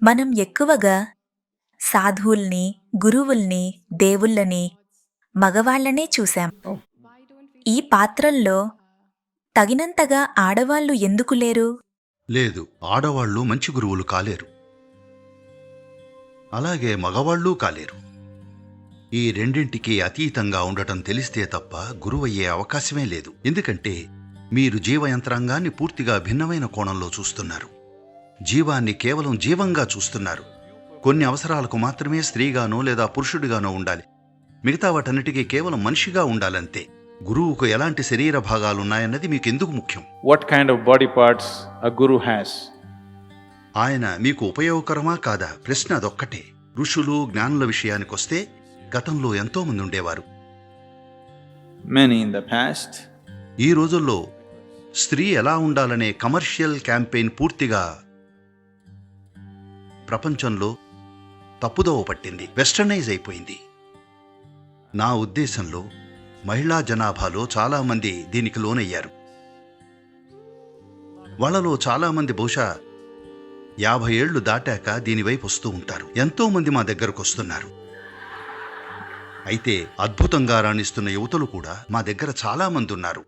మనం ఎక్కువగా సాధువుల్ని, గురువుల్ని, దేవుళ్ళని, మగవాళ్ళనే చూశాం. Oh, ఈ పాత్రల్లో తగినంతగా ఆడవాళ్ళు ఎందుకు లేరు? లేదు, ఆడవాళ్లు మంచి గురువులు కాలేరు, అలాగే మగవాళ్ళూ కాలేరు. ఈ రెండింటికి అతీతంగా ఉండటం తెలిస్తే తప్ప గురువయ్యే అవకాశమే లేదు. ఎందుకంటే మీరు జీవయంత్రాంగాన్ని పూర్తిగా భిన్నమైన కోణంలో చూస్తున్నారు. జీవాన్ని కేవలం జీవంగా చూస్తున్నారు. కొన్ని అవసరాలకు మాత్రమే స్త్రీగానో లేదా పురుషుడిగానో ఉండాలి, మిగతా వాటన్నిటికీ కేవలం మనిషిగా ఉండాలంతే. గురువుకు ఎలాంటి శరీర భాగాలున్నాయన్నది మీకెందుకు ముఖ్యం? what kind of body parts a guru has? ఆయన మీకు ఉపయోగకరమా కాదా ప్రశ్న అదొక్కటే. ఋషులు, జ్ఞానుల విషయానికొస్తే గతంలో ఎంతో మంది ఉండేవారు. Many in the past. ఈ రోజుల్లో స్త్రీ ఎలా ఉండాలనే కమర్షియల్ క్యాంపెయిన్ పూర్తిగా ప్రపంచంలో తప్పుదోవ పట్టింది, వెస్టర్నైజ్ అయిపోయింది. నా ఉద్దేశంలో మహిళా జనాభాలో చాలామంది దీనికి లోనయ్యారు. వాళ్ళలో చాలామంది బహుశా 50 ఏళ్లు దాటాక దీనివైపు వస్తూ ఉంటారు. ఎంతో మంది మా దగ్గరకు వస్తున్నారు. అయితే అద్భుతంగా రాణిస్తున్న యువతులు కూడా మా దగ్గర చాలా మంది ఉన్నారు.